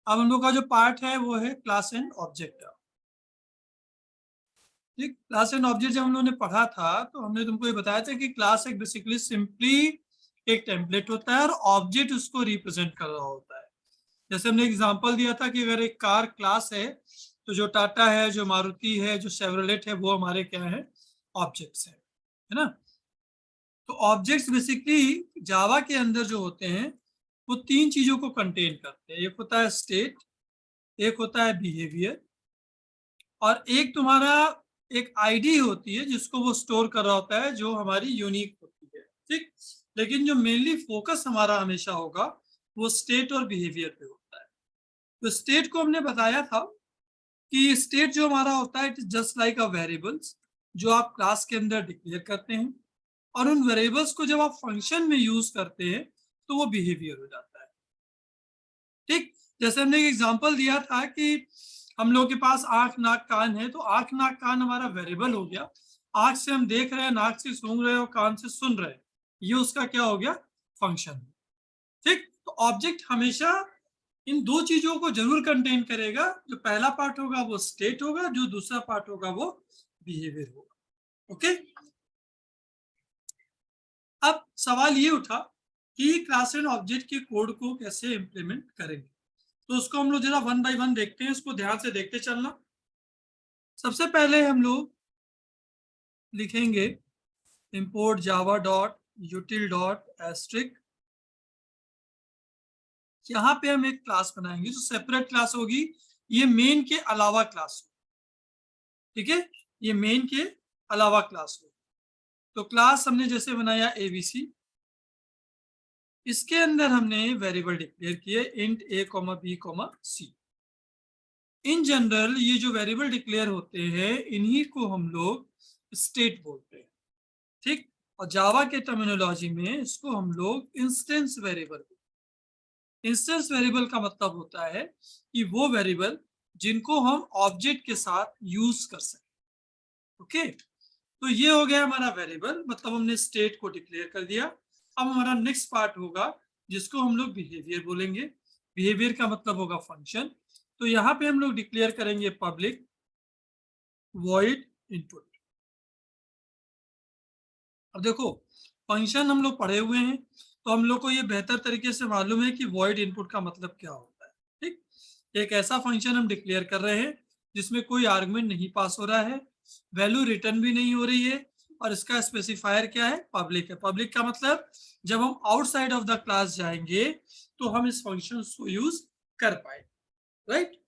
अब हम लोग का जो पार्ट है वो है क्लास एंड ऑब्जेक्ट का। ठीक, क्लास एंड ऑब्जेक्ट जब हम लोगों ने पढ़ा था तो हमने तुमको ये बताया था कि क्लास एक बेसिकली सिंपली एक टेम्पलेट होता है और ऑब्जेक्ट उसको रिप्रेजेंट कर रहा होता है। जैसे हमने एग्जांपल दिया था कि अगर एक कार क्लास है तो जो टाटा है, जो मारुति है, जो शेवरलेट है, वो हमारे क्या है, ऑब्जेक्ट्स है ना। तो ऑब्जेक्ट्स बेसिकली जावा के अंदर जो होते हैं वो तीन चीजों को कंटेन करते हैं। एक होता है स्टेट, एक होता है बिहेवियर, और एक तुम्हारा एक आईडी होती है जिसको वो स्टोर कर रहा होता है, जो हमारी यूनिक होती है। ठीक, लेकिन जो मेनली फोकस हमारा हमेशा होगा वो स्टेट और बिहेवियर पे होता है। तो स्टेट को हमने बताया था कि स्टेट जो हमारा होता है it is just like a variables जो आप क्लास के अंदर डिक्लेयर करते हैं, और उन वेरिएबल्स को जब आप फंक्शन में यूज करते हैं तो वो बिहेवियर हो जाता है। ठीक, जैसे हमने एक एग्जांपल दिया था कि हम लोग के पास आंख नाक कान है, तो आंख नाक कान हमारा वेरिएबल हो गया। आंख से हम देख रहे हैं, नाक से सूंघ रहे हैं और कान से सुन रहे हैं, ये उसका क्या हो गया, फंक्शन। ठीक, तो ऑब्जेक्ट हमेशा इन दो चीजों को जरूर कंटेन करेगा। जो पहला पार्ट होगा वो स्टेट होगा, जो दूसरा पार्ट होगा वो बिहेवियर होगा। ओके, अब सवाल ये उठा कि क्लास एंड ऑब्जेक्ट के कोड को कैसे इंप्लीमेंट करेंगे। तो उसको हम लोग जरा वन बाय वन देखते हैं, इसको ध्यान से देखते चलना। सबसे पहले हम लोग लिखेंगे import java dot util dot asterisk. यहाँ पे हम एक क्लास बनाएंगे जो सेपरेट क्लास होगी, ये मेन के अलावा क्लास होगी। ठीक है, ये मेन के अलावा क्लास होगी। तो क्लास हमने जैसे बनाया एबीसी, इसके अंदर हमने वेरिएबल डिक्लेयर किए int a, b, c। In general ये जो वेरिएबल डिक्लेयर होते हैं इन्हीं को हम लोग स्टेट बोलते हैं। ठीक, और जावा के टर्मिनोलॉजी में इसको हम लोग इंस्टेंस वेरिएबल। इंस्टेंस वेरिएबल का मतलब होता है कि वो वेरिएबल जिनको हम ऑब्जेक्ट के साथ यूज कर सकें। ओके, तो ये हो गया हमारा वेरिएबल, मतलब हमने स्टेट को डिक्लेयर कर दिया। अब हमारा नेक्स्ट पार्ट होगा जिसको हम लोग बिहेवियर बोलेंगे। बिहेवियर का मतलब होगा फंक्शन। तो यहाँ पे हम लोग डिक्लेयर करेंगे पब्लिक वॉइड इनपुट। अब देखो, फंक्शन हम लोग पढ़े हुए हैं तो हम लोग को ये बेहतर तरीके से मालूम है कि वॉइड इनपुट का मतलब क्या होता है। ठीक, एक ऐसा फंक्शन हम डिक्लेयर कर रहे हैं जिसमें कोई आर्गुमेंट नहीं पास हो रहा है, वैल्यू रिटर्न भी नहीं हो रही है, और इसका स्पेसिफायर क्या है, पब्लिक है। पब्लिक का मतलब जब हम आउटसाइड ऑफ द क्लास जाएंगे तो हम इस फंक्शन को यूज कर पाए। राइट,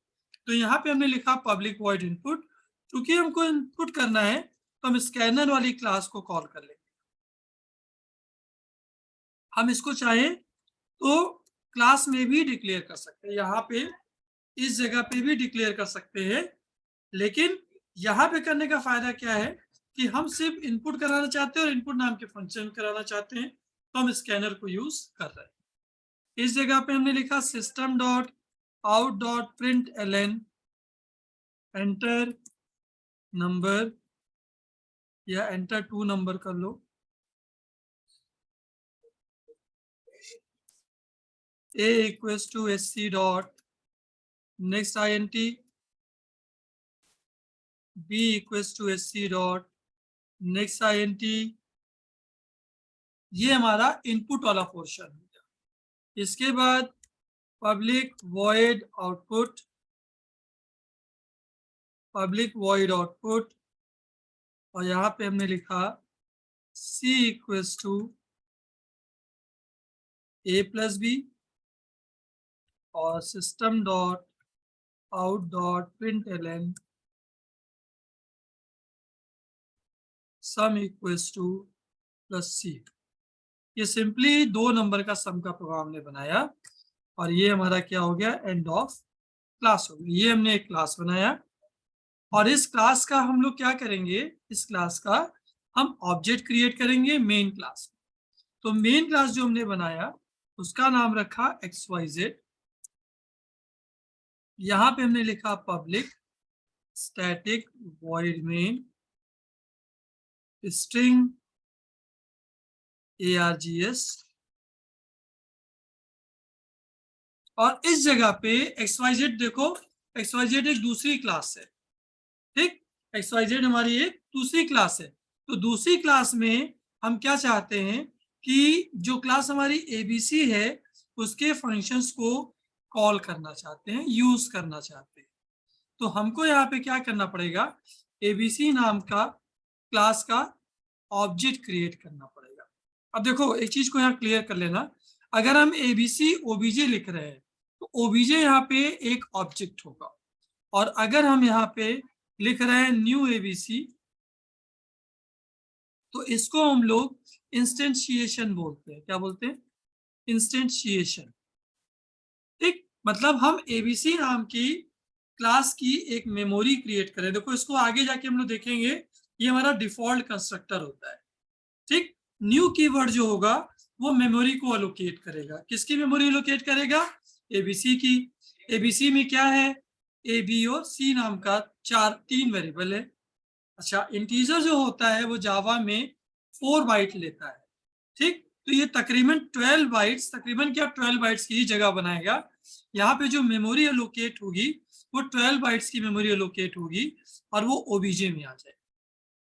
तो यहाँ पे हमने लिखा पब्लिक वॉइड इनपुट। क्योंकि हमको इनपुट करना है तो हम स्कैनर वाली क्लास को कॉल कर लेंगे। हम इसको चाहें तो क्लास में भी डिक्लेयर कर सकते हैं, यहाँ पे इस जगह पे भी डिक्लेयर कर सकते हैं। लेकिन यहाँ पे करने का फायदा क्या है कि हम सिर्फ इनपुट कराना चाहते हैं और इनपुट नाम के फंक्शन कराना चाहते हैं, तो हम स्कैनर को यूज कर रहे हैं। इस जगह पे हमने लिखा system dot out dot print LN enter number, या एंटर 2 नंबर कर लो। a equals to sc dot next int, b equals to sc dot next int। ये हमारा इनपुट वाला पोर्शन हो गया। इसके बाद public void output, public void output, और यहाँ पे हमने लिखा c equals to a plus B, और system dot out dot print Elon sum equals to plus C. ये सिंपली 2 नंबर का सम का प्रोग्राम ने बनाया, और ये हमारा क्या हो गया, एंड ऑफ क्लास हो गया। ये हमने एक क्लास बनाया, और इस क्लास का हम लोग क्या करेंगे, इस क्लास का हम ऑब्जेक्ट क्रिएट करेंगे मेन क्लास। तो मेन क्लास जो हमने बनाया उसका नाम रखा XYZ। यहाँ पे हमने लिखा public static void main string args, और इस जगह पे XYZ देखो, XYZ एक दूसरी क्लास है, ठीक, XYZ हमारी एक दूसरी क्लास है। तो दूसरी क्लास में हम क्या चाहते हैं कि जो क्लास हमारी ABC है उसके फंक्शंस को कॉल करना चाहते हैं, यूज करना चाहते हैं। तो हमको यहाँ पे क्या करना पड़ेगा, ABC नाम का क्लास का ऑब्जेक्ट क्रिएट करना पड़ेगा। अब देखो एक चीज को यहाँ क्लियर कर लेना, अगर हम ABC OBJ लिख रहे हैं तो OBJ यहाँ पे एक ऑब्जेक्ट होगा, और अगर हम यहाँ पे लिख रहे हैं न्यू ABC तो इसको हम लोग इंस्टेंशिएशन बोलते हैं। क्या बोलते हैं? इंस्टेंशिएशन, ठीक। मतलब हम ABC नाम की क्लास की एक मेमोरी क्रिएट करें। देखो इसको आगे जाके हम लोग देखेंगे, ये हमारा डिफॉल्ट कंस्ट्रक्टर होता है, ठीक। न्यू कीवर्ड जो होगा वो मेमोरी को अलोकेट करेगा। किसकी मेमोरी अलोकेट करेगा? ABC की। ABC में क्या है? A, B और C नाम का तीन वेरिएबल है। अच्छा, इंटीजर जो होता है वो जावा में 4 बाइट लेता है, ठीक। तो ये तकरीबन 12 बाइट्स, तकरीबन क्या 12 बाइट्स की ही जगह बनाएगा। यहाँ पे जो मेमोरी अलोकेट होगी वो 12 बाइट्स की मेमोरी अलोकेट होगी और वो OBJ में आ जाए।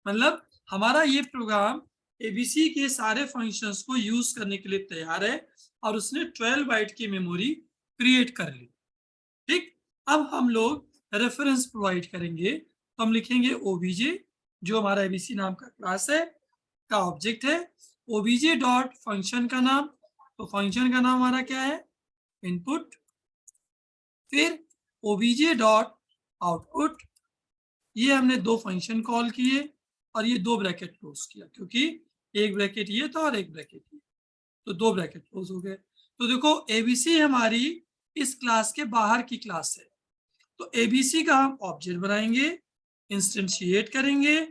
मतलब हमारा ये प्रोग्राम ABC के सारे फंक्शंस को यूज करने के लिए तैयार है और उसने 12 बाइट की मेमोरी क्रिएट कर ली, ठीक। अब हम लोग रेफरेंस प्रोवाइड करेंगे, तो हम लिखेंगे OBJ जो हमारा ABC नाम का क्लास है का ऑब्जेक्ट है, OBJ डॉट फंक्शन का नाम, तो फंक्शन का नाम हमारा क्या है? इनपुट। फिर OBJ डॉट आउटपुट, ये हमने दो फंक्शन कॉल किए और ये दो ब्रैकेट क्लोज किया, क्योंकि एक ब्रैकेट ये था और एक ब्रैकेट ये, तो दो ब्रैकेट क्लोज हो गए। तो देखो ABC हमारी इस क्लास के बाहर की क्लास है, तो ABC का हम ऑब्जेक्ट बनाएंगे, इंस्टेंशिएट करेंगे,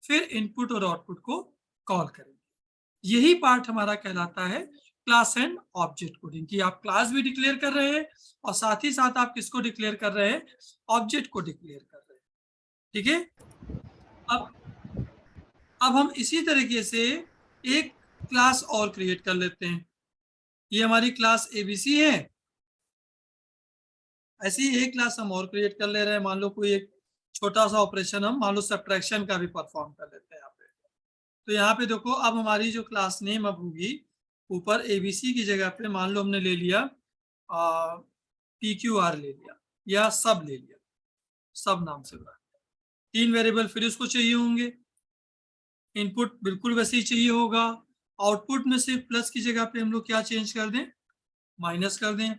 फिर इनपुट और आउटपुट को कॉल करेंगे। यही पार्ट हमारा कहलाता है क्लास एंड ऑब्जेक्ट कोडिंग, कि आप क्लास भी डिक्लेयर कर रहे हैं और साथ ही साथ आप किसको डिक्लेयर कर रहे हैं? ऑब्जेक्ट को डिक्लेयर कर रहे हैं, ठीक है। अब हम इसी तरीके से एक क्लास और क्रिएट कर लेते हैं। ये हमारी क्लास ABC है, ऐसी ही एक क्लास हम और क्रिएट कर ले रहे हैं। मान लो कोई एक छोटा सा ऑपरेशन हम मान लो सब्ट्रैक्शन का भी परफॉर्म कर लेते हैं यहाँ पे। तो यहाँ पे देखो अब हमारी जो क्लास नेम अब होगी, ऊपर ABC की जगह पे मान लो हमने ले लिया PQR ले लिया या सब ले लिया, सब नाम से बना। तीन वेरिएबल फिर उसको चाहिए होंगे, इनपुट बिल्कुल वैसे ही चाहिए होगा, आउटपुट में सिर्फ प्लस की जगह पे हम लोग क्या चेंज कर दें? माइनस कर दें,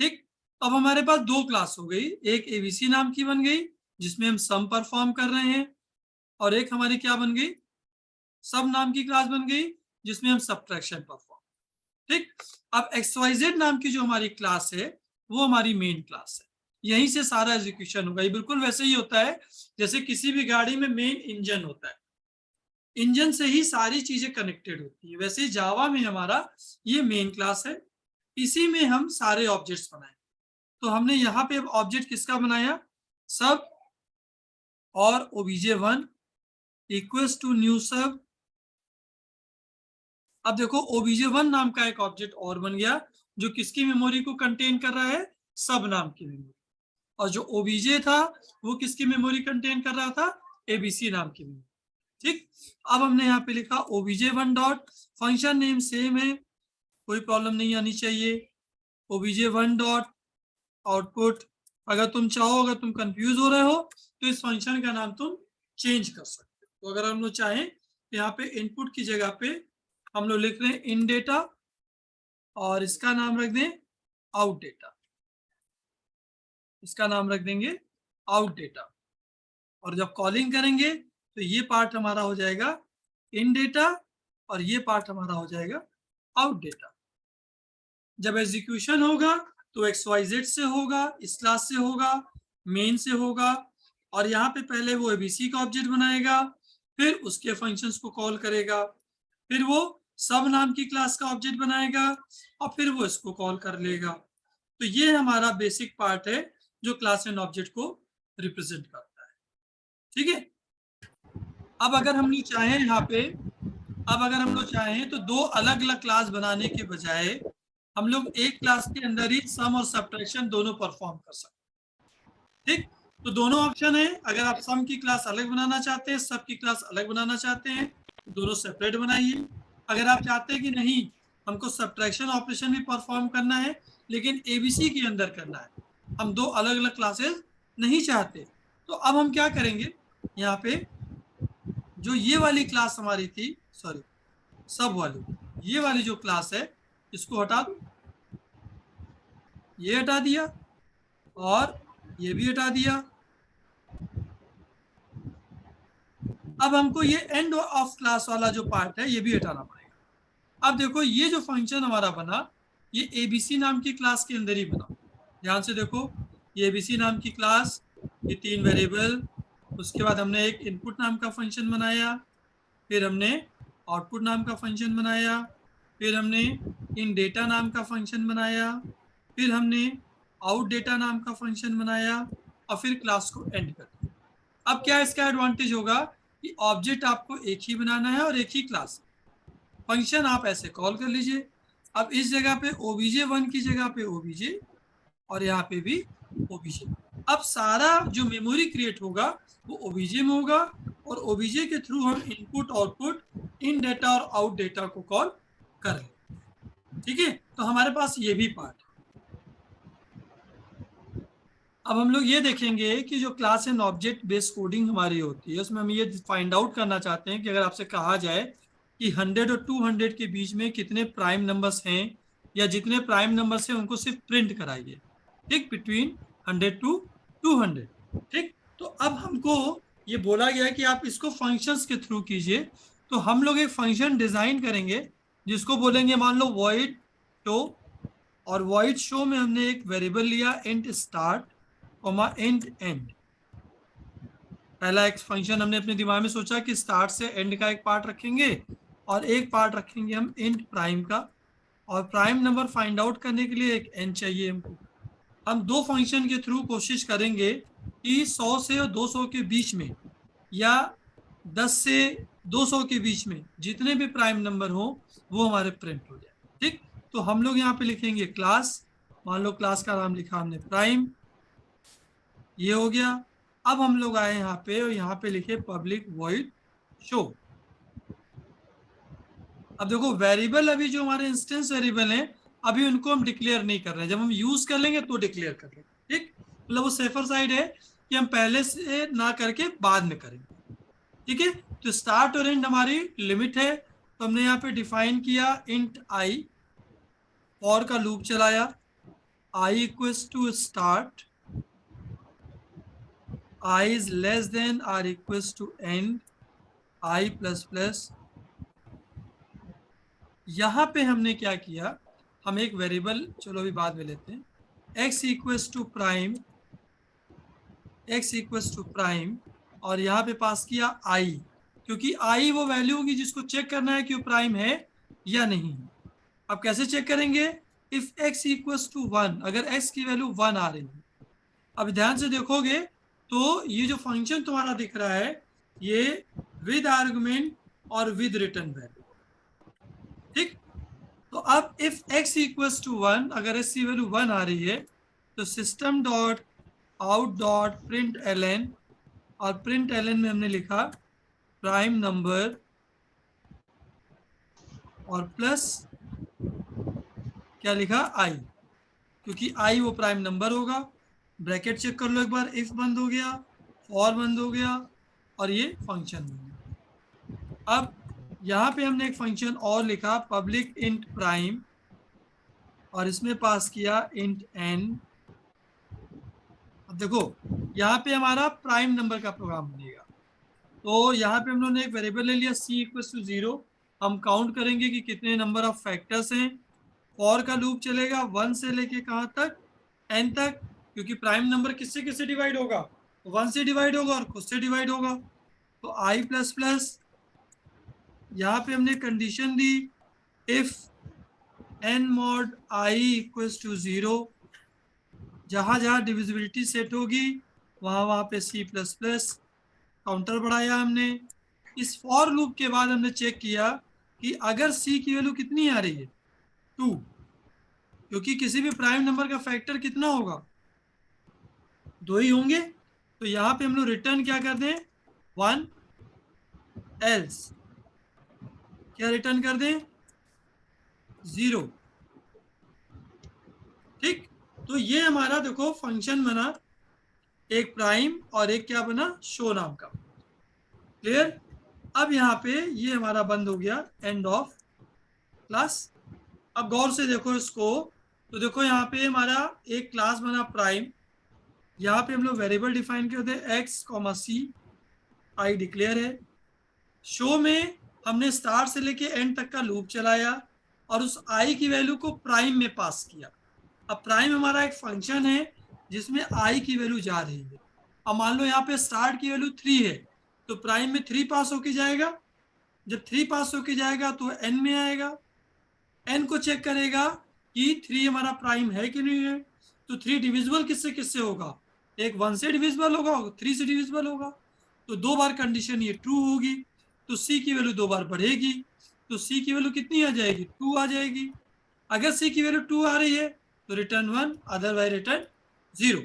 ठीक। अब हमारे पास दो क्लास हो गई, एक ABC नाम की बन गई जिसमें हम सम परफॉर्म कर रहे हैं, और एक हमारी क्या बन गई? सब नाम की क्लास बन गई जिसमें हम सब्ट्रैक्शन परफॉर्म, ठीक। अब XYZ नाम की जो हमारी क्लास है वो हमारी मेन क्लास है, यहीं से सारा एग्जीक्यूशन होगा। ये बिल्कुल वैसे ही होता है जैसे किसी भी गाड़ी में मेन इंजन होता है, इंजन से ही सारी चीजें कनेक्टेड होती है, वैसे ही जावा में हमारा ये मेन क्लास है, इसी में हम सारे ऑब्जेक्ट्स बनाए। तो हमने यहाँ पे ऑब्जेक्ट किसका बनाया? सब और OBJ1 इक्वल्स टू न्यू सब। अब देखो OBJ1 नाम का एक ऑब्जेक्ट और बन गया जो किसकी मेमोरी को कंटेन कर रहा है? सब नाम की मेमोरी। और जो OBJ था वो किसकी मेमोरी कंटेन कर रहा था? ABC नाम की मेमोरी, ठीक। अब हमने यहाँ पे लिखा OBJ1 dot function name same है, कोई प्रॉब्लम नहीं आनी चाहिए। OBJ1 डॉट आउटपुट, अगर तुम चाहो, अगर तुम कंफ्यूज हो रहे हो तो इस फंक्शन का नाम तुम चेंज कर सकते हो। तो अगर हम लोग चाहें तो यहाँ पे इनपुट की जगह पे हम लोग लिख रहे हैं इन डेटा और इसका नाम रख दें आउट डेटा, इसका नाम रख देंगे आउट डेटा। और जब कॉलिंग करेंगे तो ये पार्ट हमारा हो जाएगा इन डेटा और ये पार्ट हमारा हो जाएगा आउट डेटा। जब एग्जीक्यूशन होगा तो XYZ से होगा, इस क्लास से होगा, मेन से होगा, और यहाँ पे पहले वो ABC का ऑब्जेक्ट बनाएगा, फिर उसके फंक्शंस को कॉल करेगा, फिर वो सब नाम की क्लास का ऑब्जेक्ट बनाएगा और फिर वो इसको कॉल कर लेगा। तो ये हमारा बेसिक पार्ट है जो क्लास एंड ऑब्जेक्ट को रिप्रेजेंट करता है, ठीक है। अब अगर हम लोग चाहें यहाँ पे, अब अगर हम लोग चाहें तो दो अलग अलग क्लास बनाने के बजाय हम लोग एक क्लास के अंदर ही सम और सब्ट्रैक्शन दोनों परफॉर्म कर सकते हैं। ठीक, तो दोनों ऑप्शन है। अगर आप सम की क्लास अलग बनाना चाहते हैं, सब की क्लास अलग बनाना चाहते हैं, दोनों सेपरेट बनाइए। अगर आप चाहते हैं कि नहीं हमको सब्ट्रैक्शन ऑपरेशन भी परफॉर्म करना है लेकिन एबीसी के अंदर करना है, हम दो अलग अलग क्लासेस नहीं चाहते, तो अब हम क्या करेंगे, यहाँ पे जो ये वाली क्लास हमारी थी, सॉरी सब वाली, ये वाली जो क्लास है इसको हटा दो, ये हटा दिया और ये भी हटा दिया। अब हमको ये एंड ऑफ क्लास वाला जो पार्ट है ये भी हटाना पड़ेगा। अब देखो ये जो फंक्शन हमारा बना ये एबीसी नाम की क्लास के अंदर ही बना। ध्यान से देखो, ये एबीसी नाम की क्लास, ये 3 वेरिएबल, उसके बाद हमने एक इनपुट नाम का फंक्शन बनाया, फिर हमने आउटपुट नाम का फंक्शन बनाया, फिर हमने इन डेटा नाम का फंक्शन बनाया, फिर हमने आउट डेटा नाम का फंक्शन बनाया और फिर क्लास को एंड कर दिया। अब क्या इसका एडवांटेज होगा कि ऑब्जेक्ट आपको एक ही बनाना है और एक ही क्लास, फंक्शन आप ऐसे कॉल कर लीजिए। अब इस जगह पे obj1 की जगह पे obj और यहाँ पे भी obj। अब सारा जो मेमोरी क्रिएट होगा वो obj में होगा और obj के थ्रू हम इनपुट आउटपुट इन डेटा और आउट डेटा को कॉल कर लें। ठीक है, तो हमारे पास ये भी पार्ट है। अब हम लोग ये देखेंगे कि जो class and object based coding हमारी होती है उसमें हम ये फाइंड आउट करना चाहते हैं कि अगर आपसे कहा जाए कि 100 और 200 के बीच में कितने प्राइम नंबर्स हैं या जितने प्राइम नंबर्स हैं उनको सिर्फ प्रिंट कराइए, ठीक, बिटवीन 100 टू 200। ठीक, तो अब हमको ये बोला गया कि आप इसको फंक्शंस के थ्रू कीजिए, तो हम लोग एक फंक्शन डिजाइन करेंगे जिसको बोलेंगे मान लो वॉइड शो, और वॉइड शो में हमने एक वेरिएबल लिया int start comma int and. पहला एक फंक्शन हमने अपने दिमाग में सोचा कि स्टार्ट से एंड का एक पार्ट रखेंगे और एक पार्ट रखेंगे हम इंट प्राइम का, और प्राइम नंबर फाइंड आउट करने के लिए एक एन चाहिए हमको। हम दो फंक्शन के थ्रू कोशिश करेंगे कि 100 से 200 के बीच में या 10 से 200 के बीच में जितने भी प्राइम नंबर हो वो हमारे प्रिंट हो जाए। ठीक, तो हम लोग यहाँ पे लिखेंगे क्लास, मान लो क्लास का नाम लिखा हमने प्राइम, ये हो गया। अब हम लोग आए यहाँ पे और यहाँ पे लिखे पब्लिक वॉइड शो। अब देखो वेरिएबल अभी जो हमारे इंस्टेंस वेरिएबल हैं अभी उनको हम डिक्लेयर नहीं कर रहे हैं, जब हम यूज कर लेंगे तो डिक्लेयर कर लेंगे। ठीक, मतलब वो सेफर साइड है कि हम पहले से ना करके बाद में करेंगे। ठीक है, तो स्टार्ट और एंड हमारी लिमिट है, तो हमने यहाँ पे डिफाइन किया इंट आई, फॉर का लूप चलाया, I equals to start, I is less than or equals to end, I plus plus. यहाँ पे हमने क्या किया, हम एक वेरिएबल चलो अभी बाद में लेते हैं, x equals to prime, x equals to prime, और यहाँ पे पास किया i, क्योंकि i वो वैल्यू होगी जिसको चेक करना है कि वो प्राइम है या नहीं है। अब कैसे चेक करेंगे, इफ x इक्वल्स टू 1, अगर x की वैल्यू 1 आ रही है। अब ध्यान से देखोगे तो ये जो फंक्शन तुम्हारा दिख रहा है ये विद आर्गुमेंट और विद रिटर्न वैल्यू। ठीक, तो अब इफ x इक्वल्स टू 1, अगर x की वैल्यू 1 आ रही है तो system dot out dot print LN, और प्रिंट एलएन में हमने लिखा प्राइम नंबर और प्लस क्या लिखा i, क्योंकि i वो प्राइम नंबर होगा। ब्रैकेट चेक कर लो एक बार, इफ बंद हो गया, फॉर बंद हो गया और ये फंक्शन बन गया। अब यहाँ पे हमने एक फंक्शन और लिखा पब्लिक इंट प्राइम, और इसमें पास किया इंट एन। अब देखो यहाँ पे हमारा प्राइम नंबर का प्रोग्राम बनेगा, तो यहाँ पे हम लोगों ने एक वेरिएबल ले लिया c इक्वल्स टू 0, हम काउंट करेंगे कि कितने नंबर ऑफ फैक्टर्स हैं। फॉर का लूप चलेगा 1 से लेके कहाँ तक, n तक, क्योंकि प्राइम नंबर किससे किससे डिवाइड होगा, 1 से डिवाइड होगा और खुद से डिवाइड होगा। तो i प्लस प्लस, यहाँ पे हमने कंडीशन दी if n mod i equals to 0, जहां जहां डिविजिबिलिटी सेट होगी वहां पे c प्लस प्लस, काउंटर बढ़ाया हमने। इस फॉर लूप के बाद हमने चेक किया कि अगर c की वैल्यू कितनी आ रही है 2, क्योंकि किसी भी प्राइम नंबर का फैक्टर कितना होगा, 2 ही होंगे। तो यहाँ पे हम लोग रिटर्न क्या कर दें, 1 एल्स क्या रिटर्न कर दें, 0। ठीक, तो ये हमारा देखो फंक्शन बना, एक प्राइम और एक क्या बना, शो नाम का। क्लियर। अब यहाँ पे ये हमारा बंद हो गया, एंड ऑफ क्लास। अब गौर से देखो इसको, तो देखो यहाँ पे हमारा एक क्लास बना प्राइम, यहाँ पे हम लोग वेरिएबल डिफाइन करते हैं X comma C, I declare है। शो में हमने स्टार्ट से लेके एंड तक का लूप चलाया और उस आई की वैल्यू को प्राइम में पास किया। अब प्राइम हमारा एक फंक्शन है जिसमें आई की वैल्यू जा रही है। अब मान लो यहाँ पे स्टार्ट की वैल्यू 3 है, तो प्राइम में 3 पास होके जाएगा। जब 3 पास होके जाएगा तो एन में आएगा, एन को चेक करेगा कि 3 हमारा प्राइम है कि नहीं है। तो 3 डिविजिबल किससे किससे होगा, एक 1 से डिविजिबल होगा, 3 से डिविजिबल होगा। तो 2 बार कंडीशन ये ट्रू होगी, तो सी की वैल्यू 2 बार बढ़ेगी, तो सी की वैल्यू कितनी आ जाएगी, 2 आ जाएगी। अगर सी की वैल्यू 2 आ रही है तो रिटर्न 1, अदरवाइज रिटर्न 0।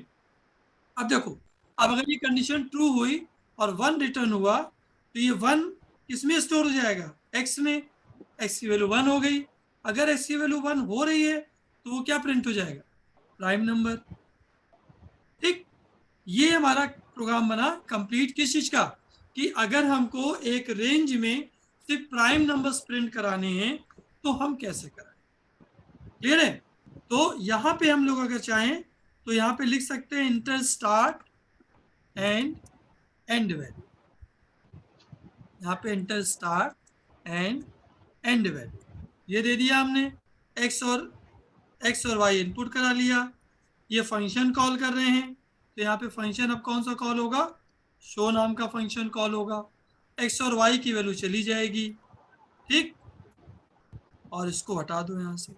अब देखो, अब अगर ये कंडीशन ट्रू हुई और 1 रिटर्न हुआ, तो ये 1 किसमें स्टोर हो जाएगा, एक्स में। एक्स की वैल्यू 1 हो गई। अगर एक्स की वैल्यू 1 हो रही है तो वो क्या प्रिंट हो जाएगा, प्राइम नंबर। ठीक, ये हमारा प्रोग्राम बना कंप्लीट किस चीज का, कि अगर हमको एक रेंज में सिर्फ प्राइम नंबर्स प्रिंट कराने हैं तो हम कैसे कराएं। क्लियर है। तो यहाँ पे हम लोग अगर चाहें तो यहाँ पे लिख सकते हैं inter start and and value. यहाँ पे inter start and and value ये दे दिया हमने, एक्स और वाई इनपुट करा लिया। ये फंक्शन कॉल कर रहे हैं, तो यहाँ पे फंक्शन अब कौन सा कॉल होगा, शो नाम का फंक्शन कॉल होगा। एक्स और वाई की वैल्यू चली जाएगी। ठीक, और इसको हटा दो यहाँ से।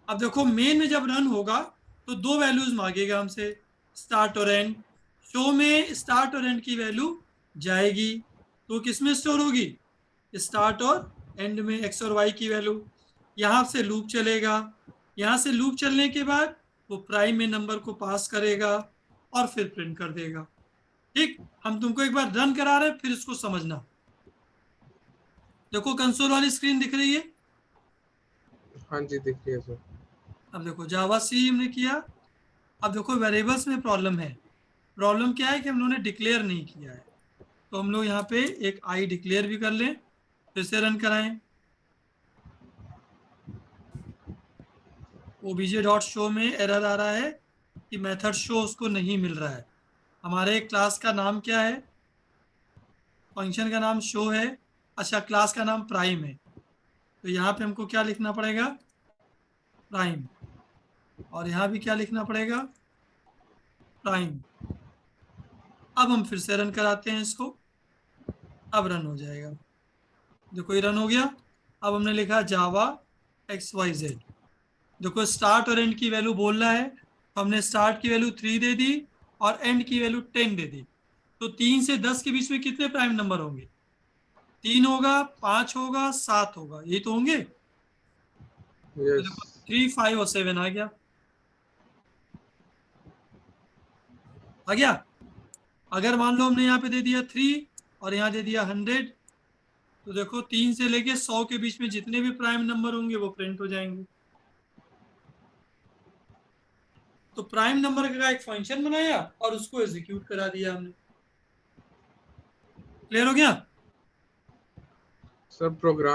अब देखो मेन में जब रन होगा तो 2 वैल्यूज मांगेगा हमसे, स्टार्ट और एंड। शो में स्टार्ट और एंड की वैल्यू जाएगी, तो किसमें स्टोर होगी, स्टार्ट और एंड में, एक्स और वाई की वैल्यू। यहाँ से लूप चलेगा, यहाँ से लूप चलने के बाद वो प्राइम में नंबर को पास करेगा और फिर प्रिंट कर देगा। ठीक, हम तुमको एक बार रन करा रहे हैं, फिर इसको समझना। देखो कंसोल वाली स्क्रीन दिख रही है। हाँ जी दिख रही है सर। अब देखो जावा सी हमने किया। अब देखो वेरिएबल्स में प्रॉब्लम है। प्रॉब्लम क्या है कि हम लोगों ने डिक्लेयर नहीं किया है। तो हम लोग यहाँ पे एक आई डिक्लेयर भी कर लें, फिर से रन कराएं। ओबीजे डॉट शो में एरर आ रहा है कि मेथड शो उसको नहीं मिल रहा है। हमारे क्लास का नाम क्या है, फंक्शन का नाम शो है। अच्छा, क्लास का नाम प्राइम है, तो यहाँ पे हमको क्या लिखना पड़ेगा, प्राइम। और यहाँ भी क्या लिखना पड़ेगा, प्राइम। अब हम फिर से रन कराते हैं इसको, अब रन हो जाएगा। देखो ये रन हो गया। अब हमने लिखा जावा XYZ। देखो स्टार्ट और एंड की वैल्यू बोल रहा है, तो हमने स्टार्ट की वैल्यू 3 दे दी और एंड की वैल्यू 10 दे दी। तो 3 से 10 के बीच में कितने प्राइम नंबर होंगे, 3 होगा, 5 होगा, 7 होगा, यही तो होंगे। तो यस। देखो 3, 5 और 7 आ गया, आ गया। अगर मान लो हमने यहाँ पे दे दिया 3 और यहाँ दे दिया 100, तो देखो 3 से लेके 100 के बीच में जितने भी प्राइम नंबर होंगे वो प्रिंट हो जाएंगे। तो प्राइम नंबर का एक फंक्शन बनाया और उसको एग्जीक्यूट करा दिया हमने। क्लियर हो गया। Sir programme